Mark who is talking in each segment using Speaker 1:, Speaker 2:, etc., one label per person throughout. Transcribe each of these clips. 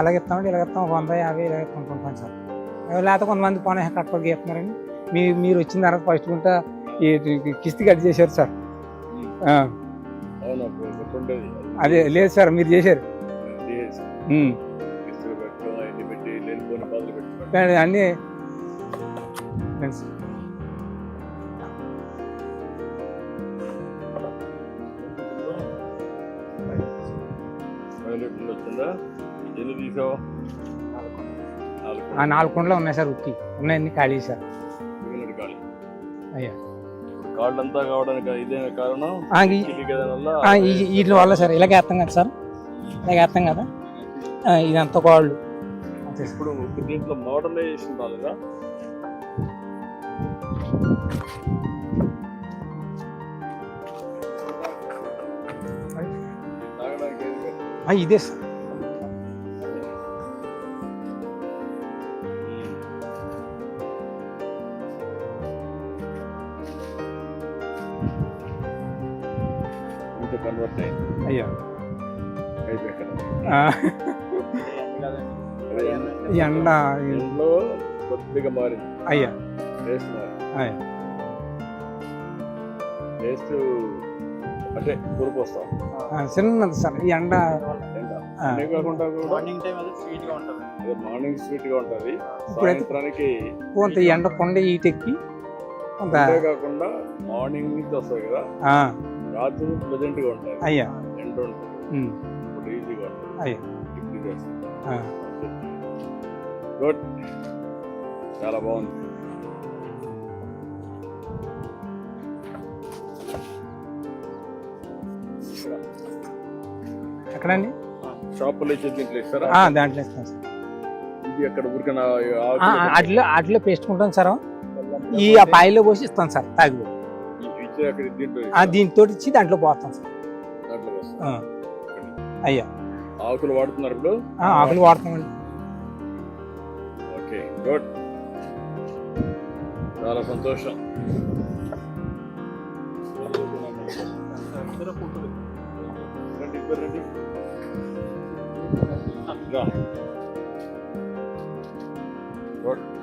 Speaker 1: అలాగిస్తామంటే ఇలాగిస్తాం 100, 50 ఇలా కొనుక్కుంటాం సార్. లేకపోతే కొంతమంది పోనీ కట్టలు గీస్తున్నారండి. మీరు వచ్చిన తర్వాత ఫస్ట్ గుంట ఈ కిస్తీ కట్ చేశారు సార్. అదే లేదు సార్, మీరు చేశారు అన్నీ. ఆ 4 కుండలు ఉన్నాయి సార్. ఉత్తి ఉన్నాయన్ని ఖాళీ సార్. అయ్యా
Speaker 2: కాళ్ళంతా కావడానికి ఇదే కారణం.
Speaker 1: వీటి వల్ల సార్ ఇలాగే వేస్తాం కదా సార్, ఇలాగే వేస్తాం కదా, ఇదంతా కాళ్ళు.
Speaker 2: ఇప్పుడు దీంట్లో మోడర్నైజేషన్ రాలేదా?
Speaker 1: ఇదే సార్.
Speaker 2: కన్వర్ట్ అయింది.
Speaker 1: అయ్యా ఎండ
Speaker 2: కొద్దిగా మారింది.
Speaker 1: అయ్యా
Speaker 2: టేస్ట్ మారింది. టేస్ట్ అంటే పురుపు వస్తాం
Speaker 1: చిన్నది సార్. ఈ ఎండ
Speaker 2: కాకుండా మార్నింగ్ స్వీట్ గా ఉంటది, సాయంత్రానికి
Speaker 1: కొంత ఎండ కొండ ఈటెక్కి
Speaker 2: కాకుండా మార్నింగ్ నుంచి వస్తాయి కదా, రాత్రి ప్లెజెంట్ గా ఉంటుంది.
Speaker 1: అయ్యా
Speaker 2: ఎండ ఉంటుంది, ఇప్పుడు ఈజీగా ఉంటుంది.
Speaker 1: అయ్యా
Speaker 2: గుడ్, చాలా బాగుంది.
Speaker 1: ఎక్కడండి?
Speaker 2: షాపులో దీంట్లో ఇస్తారా?
Speaker 1: దాంట్లో ఇస్తాం సార్.
Speaker 2: ఇది అక్కడ ఊరికైనా
Speaker 1: అట్లా పేసుకుంటాం సార్. ఈ పాయిలో పోసి ఇస్తాం సార్. తాగి దీంతో ఇచ్చి దాంట్లో పోస్తాం సార్. అయ్యా
Speaker 2: ఆకులు వాడుతున్నారు ఇప్పుడు?
Speaker 1: ఆకులు వాడుతామండి.
Speaker 2: ఓకే గుడ్, చాలా సంతోషం.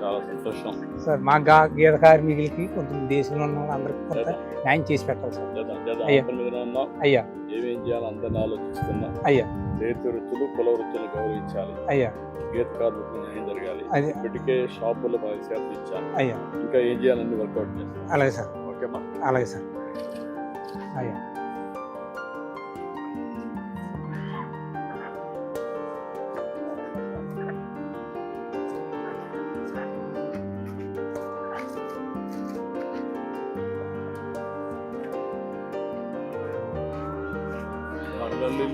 Speaker 2: చాలా సంతోషం
Speaker 1: సార్. మా గీత కార్మికులకి కొంచెం దేశంలో ఉన్న అందరికి కొంత న్యాయం చేసి పెట్టాలి సార్. అయ్యా
Speaker 2: ఏమేం చేయాలి అందరిని ఆలోచిస్తున్నా.
Speaker 1: అయ్యా
Speaker 2: చేతి వృత్తులు, కుల వృత్తులు గౌరవించాలి.
Speaker 1: అయ్యా
Speaker 2: గీత కార్మికులు న్యాయం జరగాలి. ఇప్పటికే షాపుల్లో 10% ఇచ్చాను.
Speaker 1: అయ్యా
Speaker 2: ఇంకా ఏం చేయాలని వర్కౌట్ చేస్తాను.
Speaker 1: అలాగే సార్.
Speaker 2: ఓకేమ్మా?
Speaker 1: అలాగే సార్. అయ్యా
Speaker 2: ఇల్లు